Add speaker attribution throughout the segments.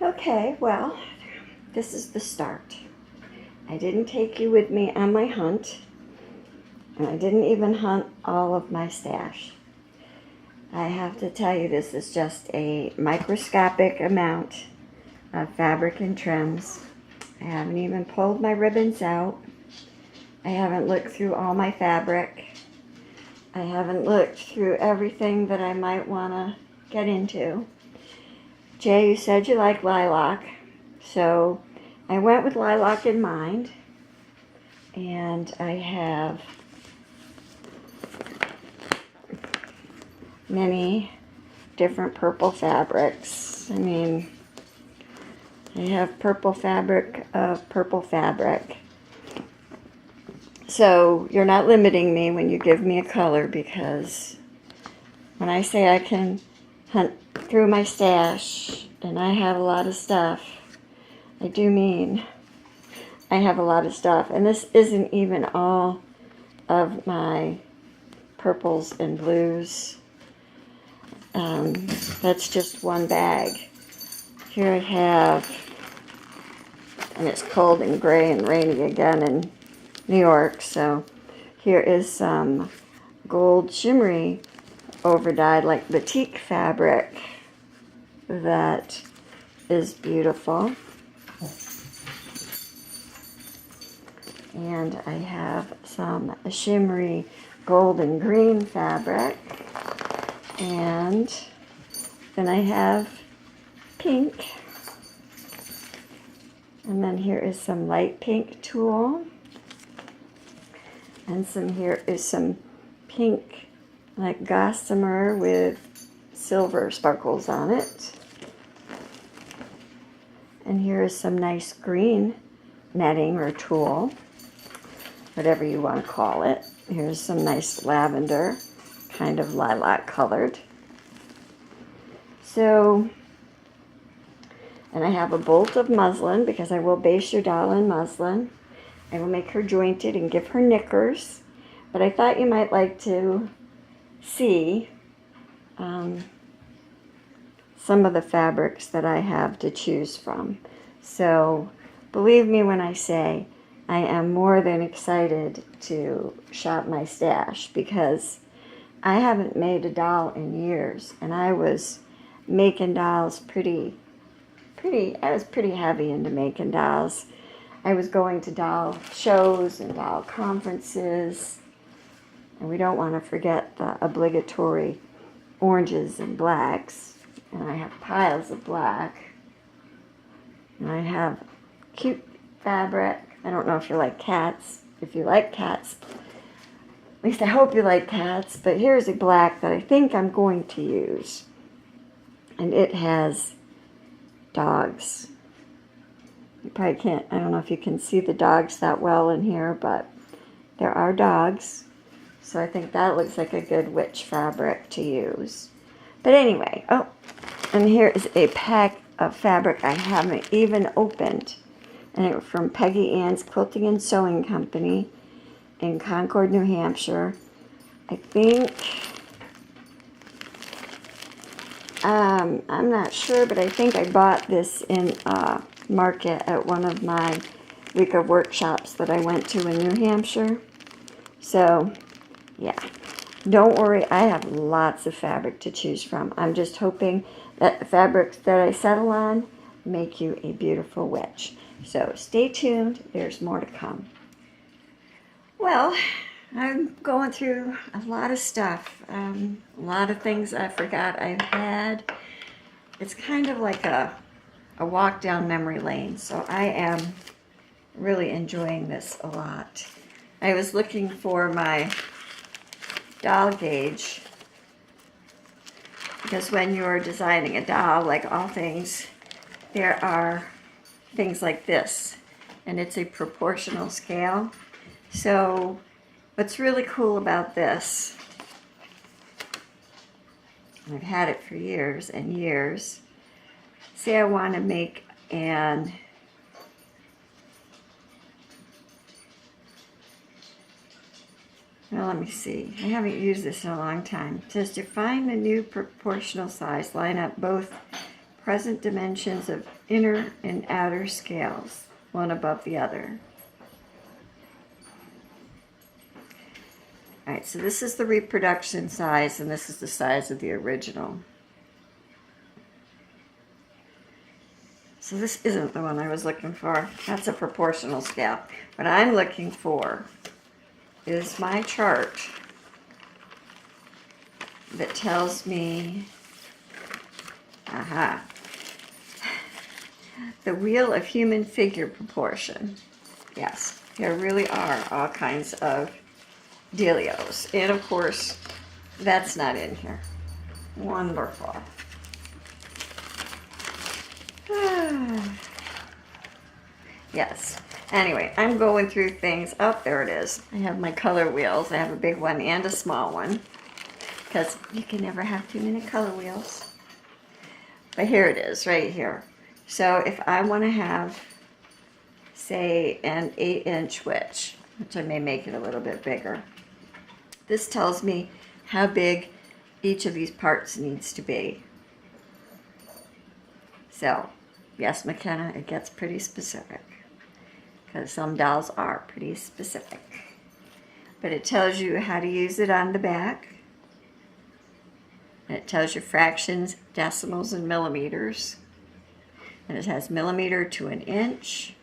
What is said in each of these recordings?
Speaker 1: Okay, well, this is the start. I didn't take you with me on my hunt, and I didn't even hunt all of my stash. I have to tell you, this is just a microscopic amount of fabric and trims. I haven't even pulled my ribbons out. I haven't looked through all my fabric. I haven't looked through everything that I might want to get into. Jay, you said you like lilac, so I went with lilac in mind, and I have many different purple fabrics. I mean, I have purple fabric of purple fabric. So you're not limiting me when you give me a color, because when I say I can hunt through my stash and I have a lot of stuff, I do mean I have a lot of stuff. And this isn't even all of my purples and blues. That's just one bag. Here I have, and it's cold and gray and rainy again in New York, so here is some gold shimmery overdyed like batik fabric that is beautiful. And I have some shimmery gold and green fabric, and then I have pink, and then here is some light pink tulle, and here is some pink like gossamer with silver sparkles on it. And here is some nice green netting or tulle, whatever you want to call it. Here's some nice lavender, kind of lilac colored. So, and I have a bolt of muslin, because I will base your doll in muslin. I will make her jointed and give her knickers, but I thought you might like to see some of the fabrics that I have to choose from. So believe me when I say I am more than excited to shop my stash, because I haven't made a doll in years, and I was making dolls I was pretty heavy into making dolls. I was going to doll shows and doll conferences, and we don't want to forget the obligatory oranges and blacks. And I have piles of black, and I have cute fabric. I don't know if you like cats. If you like cats, at least I hope you like cats, but here's a black that I think I'm going to use, and it has dogs. You probably can't, I don't know if you can see the dogs that well in here, but there are dogs. So I think that looks like a good witch fabric to use. But anyway, oh, and here is a pack of fabric I haven't even opened. And it was from Peggy Ann's Quilting and Sewing Company in Concord, New Hampshire. I think, I'm not sure, but I think I bought this in Market at one of my week of workshops that I went to in New Hampshire. So, yeah, don't worry, I have lots of fabric to choose from. I'm just hoping that the fabrics that I settle on make you a beautiful witch. So stay tuned, there's more to come. Well, I'm going through a lot of stuff, a lot of things I forgot I've had. It's kind of like a walk down memory lane, so I am really enjoying this a lot. I was looking for my doll gauge, because when you're designing a doll, like all things, there are things like this, and it's a proportional scale. So what's really cool about this, and I've had it for years and years, say I want to make an well, let me see. I haven't used this in a long time. It says to find the new proportional size, line up both present dimensions of inner and outer scales, one above the other. All right, so this is the reproduction size, and this is the size of the original. So this isn't the one I was looking for. That's a proportional scale. What I'm looking for is my chart that tells me, the wheel of human figure proportion. Yes, there really are all kinds of dealios. And of course, that's not in here. Wonderful. Yes. Anyway, I'm going through things. Oh, there it is. I have my color wheels. I have a big one and a small one, because you can never have too many color wheels. But here it is, right here. So if I want to have, say, an 8-inch which I may make it a little bit bigger, this tells me how big each of these parts needs to be. So, yes, McKenna, it gets pretty specific, because some dolls are pretty specific. But it tells you how to use it on the back. And it tells you fractions, decimals, and millimeters. And it has millimeter to an inch.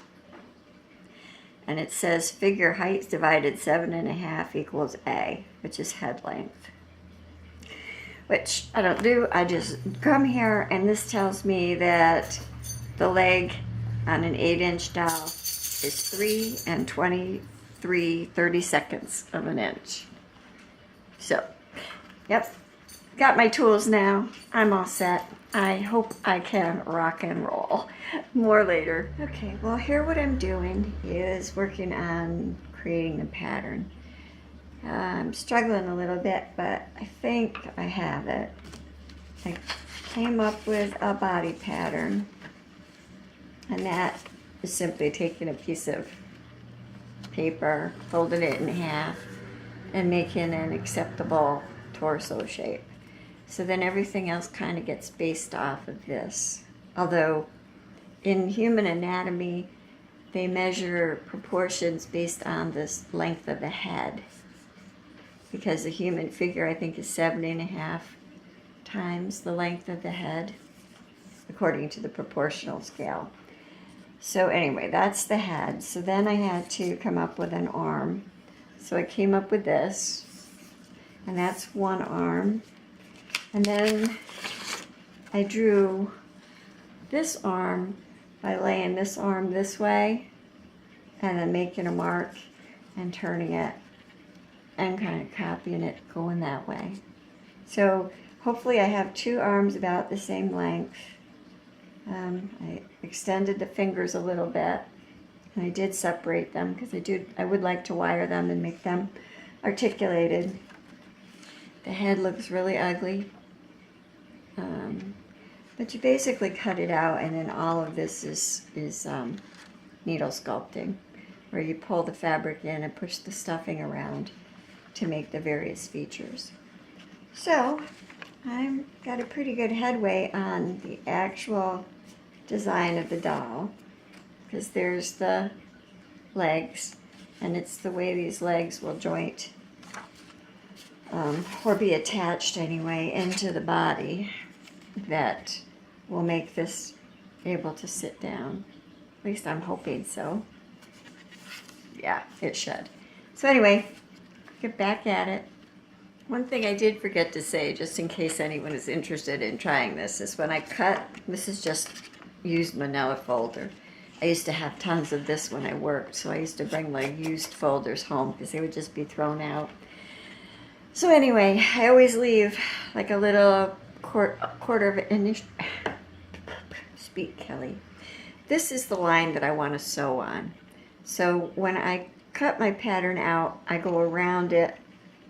Speaker 1: And it says figure height divided 7.5 equals A, which is head length. Which I don't do. I just come here, and this tells me that the leg on an 8-inch doll is 3 and 30 of an inch. So, yep, got my tools now. I'm all set. I hope I can rock and roll. More later. Okay, well, here what I'm doing is working on creating a pattern. I'm struggling a little bit, but I think I have it. I came up with a body pattern, and that is simply taking a piece of paper, folding it in half, and making an acceptable torso shape. So then everything else kind of gets based off of this. Although in human anatomy, they measure proportions based on this length of the head. Because the human figure, I think, is 7.5 times the length of the head, according to the proportional scale. So anyway, that's the head. So then I had to come up with an arm. So I came up with this, and that's one arm. And then I drew this arm by laying this arm this way, and then making a mark and turning it, and kind of copying it going that way. So hopefully I have two arms about the same length. I extended the fingers a little bit, and I did separate them because I would like to wire them and make them articulated. The head looks really ugly, but you basically cut it out, and then all of this is needle sculpting, where you pull the fabric in and push the stuffing around to make the various features. So I've got a pretty good headway on the actual design of the doll, because there's the legs, and it's the way these legs will joint or be attached anyway into the body that will make this able to sit down. At least I'm hoping so. Yeah, it should. So anyway, get back at it. One thing I did forget to say, just in case anyone is interested in trying this, is when I cut, this is just used manila folder. I used to have tons of this when I worked, so I used to bring my used folders home because they would just be thrown out. So anyway, I always leave like a little quarter of an inch. Speak, Kelly. This is the line that I want to sew on. So when I cut my pattern out, I go around it.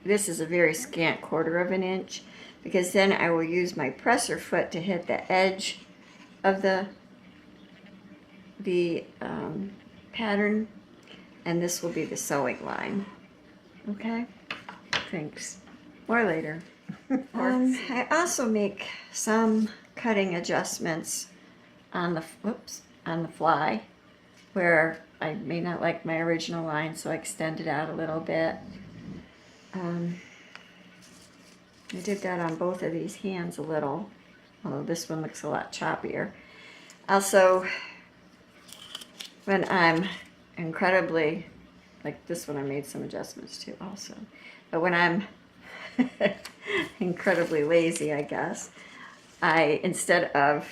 Speaker 1: This is a very scant quarter of an inch, because then I will use my presser foot to hit the edge of the pattern, and this will be the sewing line. Okay? Thanks. More later. I also make some cutting adjustments on the fly, where I may not like my original line, so I extend it out a little bit. I did that on both of these hands a little, although this one looks a lot choppier. Also, when I'm incredibly, like this one I made some adjustments to also, but when I'm incredibly lazy, I guess, instead of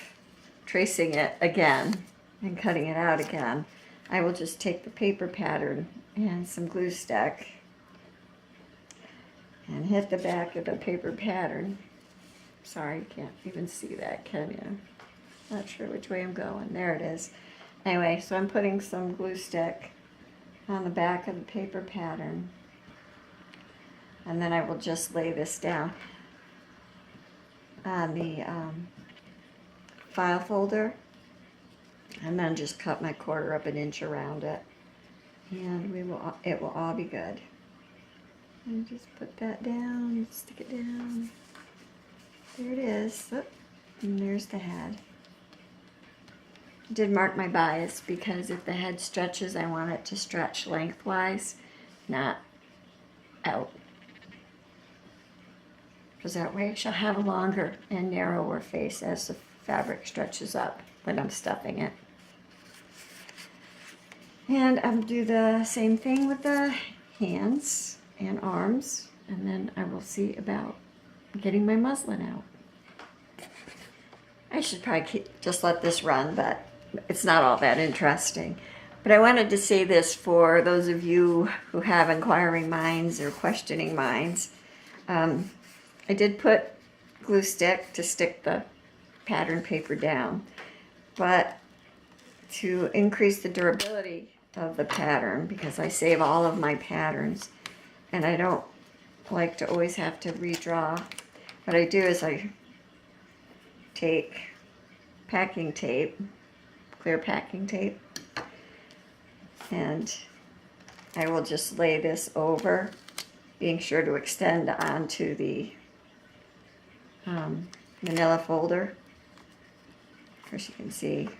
Speaker 1: tracing it again and cutting it out again, I will just take the paper pattern and some glue stick and hit the back of the paper pattern. Sorry, you can't even see that, can you? Not sure which way I'm going. There it is. Anyway, so I'm putting some glue stick on the back of the paper pattern, and then I will just lay this down on the file folder, and then just cut my quarter up an inch around it, and it will all be good. And just put that down, stick it down. There it is. Oh, and there's the head. I did mark my bias because if the head stretches, I want it to stretch lengthwise, not out. Because that way I shall have a longer and narrower face as the fabric stretches up when I'm stuffing it. And I'll do the same thing with the hands and arms, and then I will see about getting my muslin out. I should probably just let this run, but it's not all that interesting. But I wanted to say this for those of you who have inquiring minds or questioning minds. I did put glue stick to stick the pattern paper down, but to increase the durability of the pattern, because I save all of my patterns and I don't like to always have to redraw, what I do is I take packing tape, clear packing tape, and I will just lay this over, being sure to extend onto the manila folder. Of course you can see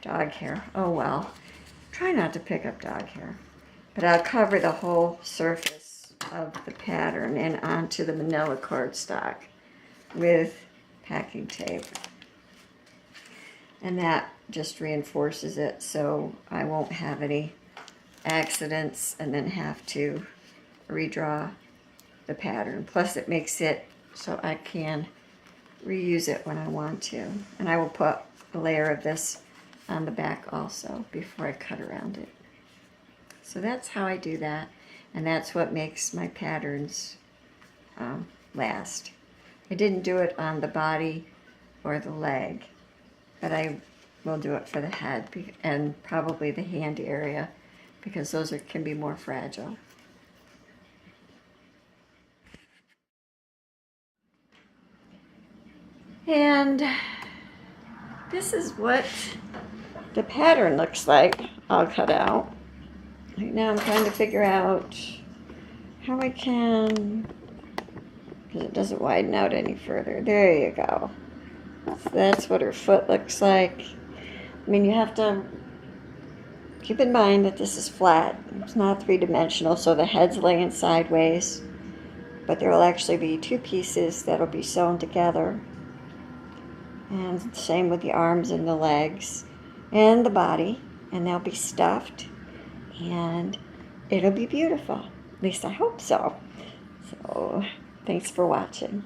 Speaker 1: dog hair. Oh well, try not to pick up dog hair. But I'll cover the whole surface of the pattern and onto the manila cardstock with packing tape. And that just reinforces it so I won't have any accidents and then have to redraw the pattern. Plus it makes it so I can reuse it when I want to. And I will put a layer of this on the back also before I cut around it. So that's how I do that, and that's what makes my patterns last. I didn't do it on the body or the leg, but I will do it for the head and probably the hand area, because those can be more fragile. And this is what the pattern looks like all cut out. Right now I'm trying to figure out how I can, because it doesn't widen out any further. There you go. So that's what her foot looks like. I mean, you have to keep in mind that this is flat. It's not three-dimensional, so the head's laying sideways, but there will actually be two pieces that'll be sewn together. And same with the arms and the legs and the body, and they'll be stuffed, and it'll be beautiful. At least I hope so. So thanks for watching.